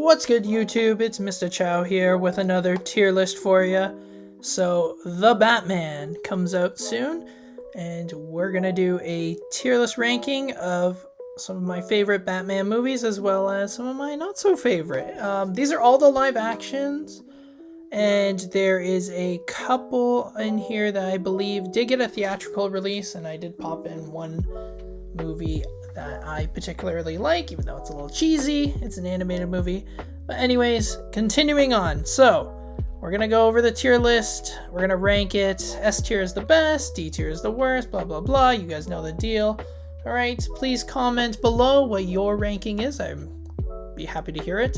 What's good, YouTube? It's Mr. Chow here with another tier list for you. So, The Batman comes out soon, and we're gonna do a tier list ranking of some of my favorite Batman movies as well as some of my not so favorite. These are all the live actions, and there is a couple in here that I believe did get a theatrical release, and I did pop in one movie that I particularly like, even though it's a little cheesy. It's an animated movie. But anyways, continuing on. So, we're going to go over the tier list. We're going to rank it. S tier is the best, D tier is the worst, blah, blah, blah. You guys know the deal. Alright, please comment below what your ranking is. I'd be happy to hear it.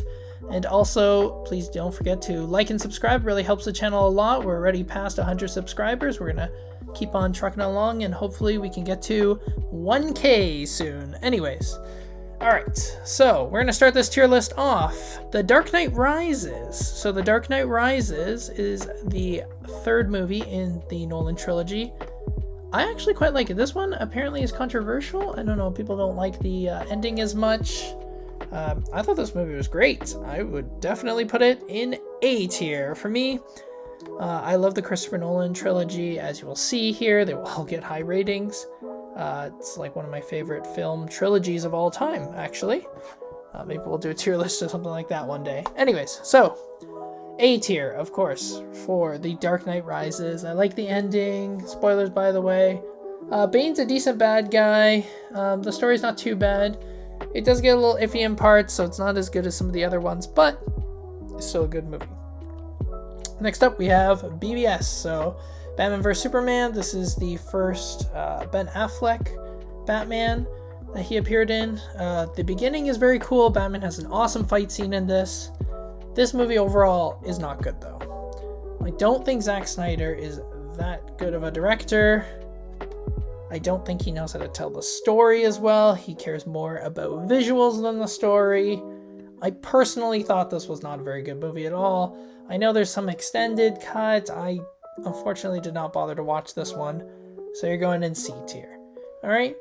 And also, please don't forget to like and subscribe. It really helps the channel a lot. We're already past 100 subscribers. We're going to keep on trucking along, and hopefully we can get to 1K soon. Anyways, alright, so we're going to start this tier list off. The Dark Knight Rises. So The Dark Knight Rises is the third movie in the Nolan trilogy. I actually quite like it. This one apparently is controversial. I don't know, people don't like the ending as much. I thought this movie was great. I would definitely put it in A tier. For me, I love the Christopher Nolan trilogy. As you will see here, they will all get high ratings. It's like one of my favorite film trilogies of all time, actually. Maybe we'll do a tier list or something like that one day. Anyways, so A tier, of course, for The Dark Knight Rises. I like the ending. Spoilers, by the way. Bane's a decent bad guy. The story's not too bad. It does get a little iffy in parts, so it's not as good as some of the other ones, but it's still a good movie. Next up, we have BVS, so Batman vs. Superman. This is the first Ben Affleck Batman that he appeared in. The beginning is very cool. Batman has an awesome fight scene in this. This movie overall is not good, though. I don't think Zack Snyder is that good of a director. I don't think he knows how to tell the story as well. He cares more about visuals than the story. I personally thought this was not a very good movie at all. I know there's some extended cut. I unfortunately did not bother to watch this one. So you're going in C tier. Alright.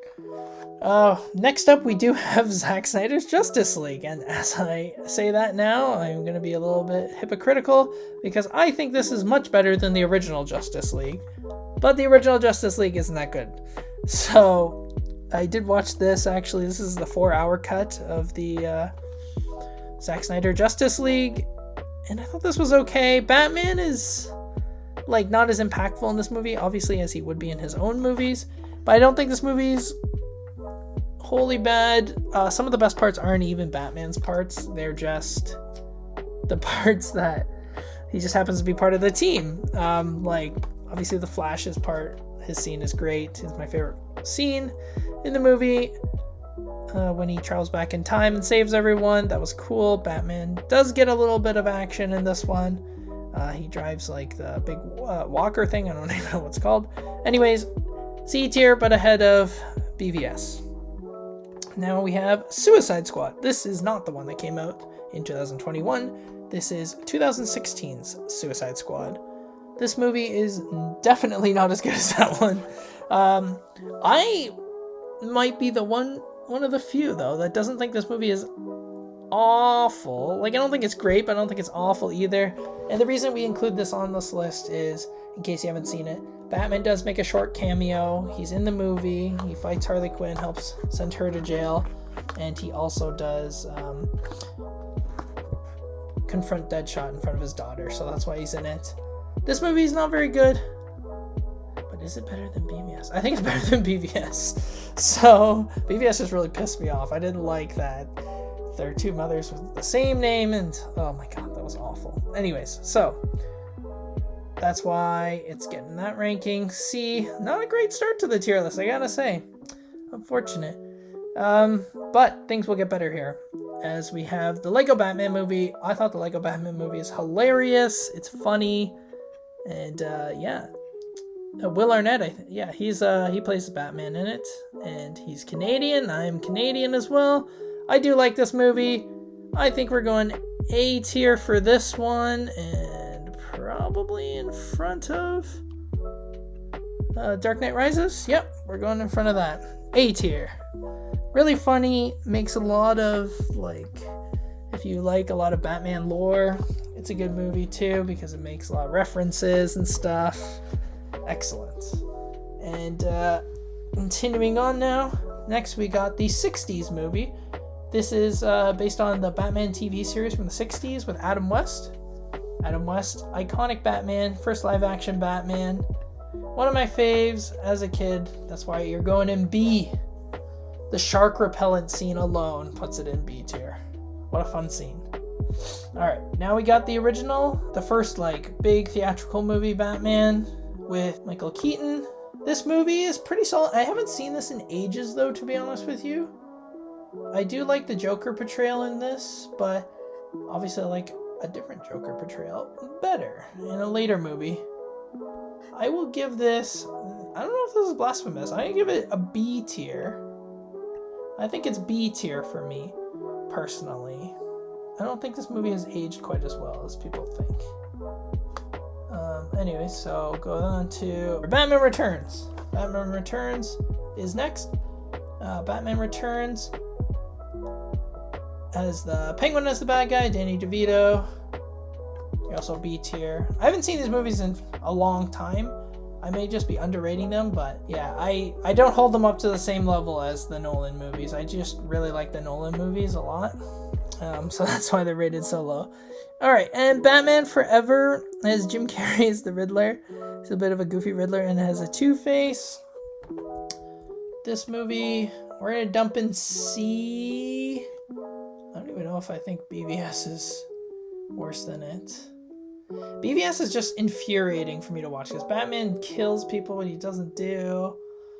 Next up, we do have Zack Snyder's Justice League. And as I say that now, I'm going to be a little bit hypocritical, because I think this is much better than the original Justice League. But the original Justice League isn't that good. So I did watch this, actually. This is the 4-hour cut of the Zack Snyder Justice League, and I thought this was okay. Batman is like not as impactful in this movie, obviously, as he would be in his own movies, but I don't think this movie's wholly bad. Some of the best parts aren't even Batman's parts. They're just the parts that he just happens to be part of the team. Like, obviously the Flash's part, his scene is great. It's my favorite scene in the movie. When he travels back in time and saves everyone, that was cool. Batman does get a little bit of action in this one. He drives like the big walker thing. I don't even know what it's called. Anyways, C tier, but ahead of BVS. Now we have Suicide Squad. This is not the one that came out in 2021. This is 2016's Suicide Squad. This movie is definitely not as good as that one. I might be the one of the few, though, that doesn't think this movie is awful. Like, I don't think it's great, but I don't think it's awful either. And the reason we include this on this list is, in case you haven't seen it, Batman does make a short cameo. He's in the movie. He fights Harley Quinn, helps send her to jail. And he also does confront Deadshot in front of his daughter. So that's why he's in it. This movie is not very good. But is it better than BVS? I think it's better than BVS. So BVS just really pissed me off. I didn't like that there are two mothers with the same name, and oh my god, that was awful. Anyways, so that's why it's getting that ranking. C, not a great start to the tier list, I gotta say. Unfortunate. But things will get better here, as we have the Lego Batman movie. I thought the Lego Batman movie is hilarious. It's funny, and yeah. Will Arnett, he plays Batman in it, and he's Canadian. I'm Canadian as well. I do like this movie. I think we're going A tier for this one, and probably in front of Dark Knight Rises. Yep, we're going in front of that. A tier. Really funny, makes a lot of like If you like a lot of Batman lore, it's a good movie too because it makes a lot of references and stuff. Excellent. And continuing on now, next we got the 60s movie. This is based on the Batman TV series from the 60s with Adam West. Adam West, iconic Batman, first live action Batman. One of my faves as a kid. That's why you're going in B. The shark repellent scene alone puts it in B tier. What a fun scene. Alright, now we got the original, the first big theatrical movie Batman with Michael Keaton. This movie is pretty solid. I haven't seen this in ages though, to be honest with you. I do like the Joker portrayal in this, but obviously I like a different Joker portrayal better in a later movie. I will give this, I don't know if this is blasphemous, I'm going to give it a B tier. I think it's B tier for me, personally. I don't think this movie has aged quite as well as people think. Anyway, so go on to Batman Returns. Batman Returns is next. Batman Returns has the Penguin as the bad guy, Danny DeVito. You're also B tier. I haven't seen these movies in a long time. I may just be underrating them, but yeah, I don't hold them up to the same level as the Nolan movies. I just really like the Nolan movies a lot. So that's why they're rated so low. Alright, and Batman Forever has Jim Carrey as the Riddler. He's a bit of a goofy Riddler and has a Two-Face. This movie, we're going to dump in C. I don't even know if I think BVS is worse than it. BVS is just infuriating for me to watch because Batman kills people when he doesn't do.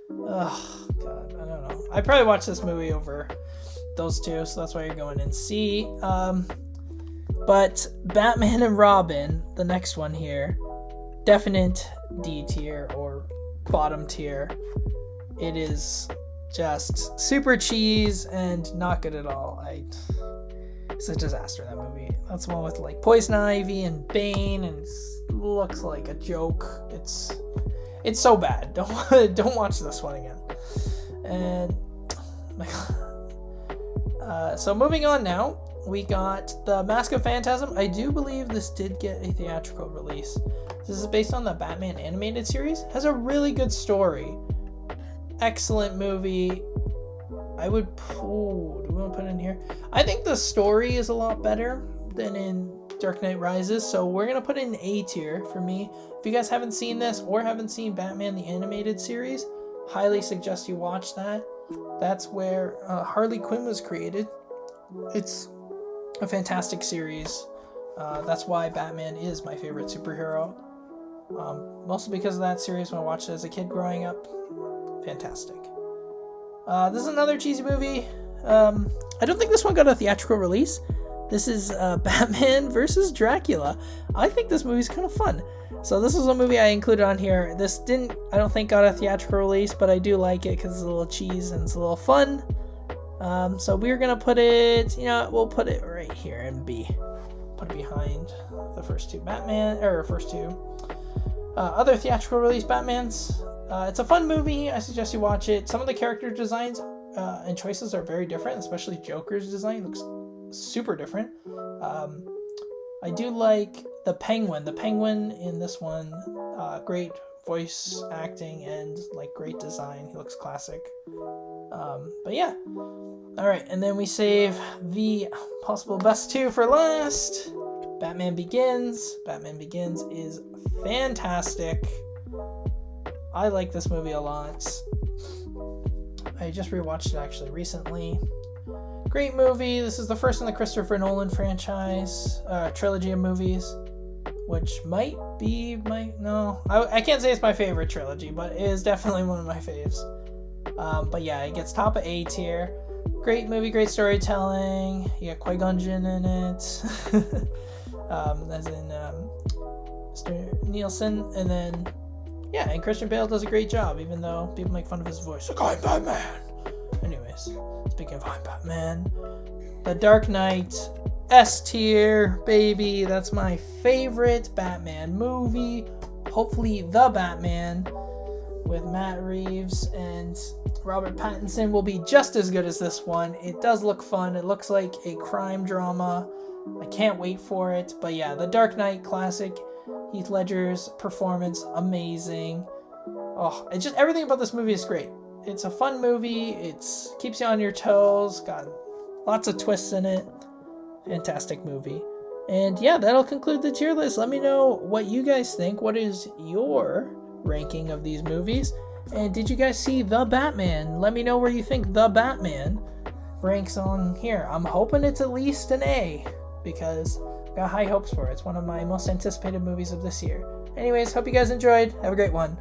Oh, God, I don't know. I probably watch this movie over those two, so that's why you're going in C. But Batman and Robin, the next one here, definite D tier or bottom tier. It is just super cheese and not good at all. It's a disaster, that movie. That's the one with Poison Ivy and Bane, and it looks like a joke. It's so bad. Don't watch this one again. And so moving on now, we got The Mask of Phantasm. I do believe this did get a theatrical release. This is based on the Batman animated series. Has a really good story. Excellent movie. Do we want to put it in here? I think the story is a lot better than in Dark Knight Rises, so we're going to put it in A tier for me. If you guys haven't seen this or haven't seen Batman the Animated Series, highly suggest you watch that. That's where Harley Quinn was created. It's a fantastic series. That's why Batman is my favorite superhero. Mostly because of that series when I watched it as a kid growing up. Fantastic. This is another cheesy movie. I don't think this one got a theatrical release. This is Batman versus Dracula. I think this movie's kind of fun. So this is a movie I included on here. This didn't, I don't think, got a theatrical release, but I do like it because it's a little cheese and it's a little fun. So we're going to put it, we'll put it right here in B. Put it behind the first two other theatrical release Batmans. It's a fun movie. I suggest you watch it. Some of the character designs and choices are very different, especially Joker's design looks super different. I do like the Penguin. The Penguin in this one, great voice acting and great design. He looks classic. But yeah. All right, and then we save the possible best two for last. Batman Begins. Batman Begins is fantastic. I like this movie a lot. I just rewatched it actually recently. Great movie. This is the first in the Christopher Nolan franchise, trilogy of movies, which might be I can't say it's my favorite trilogy, but it is definitely one of my faves. But yeah, it gets top of A tier. Great movie, great storytelling. You got Qui-Gon Jinn in it, as in Mr. Nielsen, and then and Christian Bale does a great job, even though people make fun of his voice. I'm Batman. Anyways, speaking of I'm Batman, The Dark Knight, S tier, baby. That's my favorite Batman movie. Hopefully, The Batman with Matt Reeves, and Robert Pattinson will be just as good as this one. It does look fun. It looks like a crime drama. I can't wait for it. But yeah, The Dark Knight classic. Heath Ledger's performance, amazing. Oh, it's just everything about this movie is great. It's a fun movie. It keeps you on your toes. Got lots of twists in it. Fantastic movie. And yeah, that'll conclude the tier list. Let me know what you guys think. What is your ranking of these movies? And did you guys see The Batman? Let me know where you think The Batman ranks on here. I'm hoping it's at least an A, because I've got high hopes for it. It's one of my most anticipated movies of this year. Anyways, hope you guys enjoyed. Have a great one.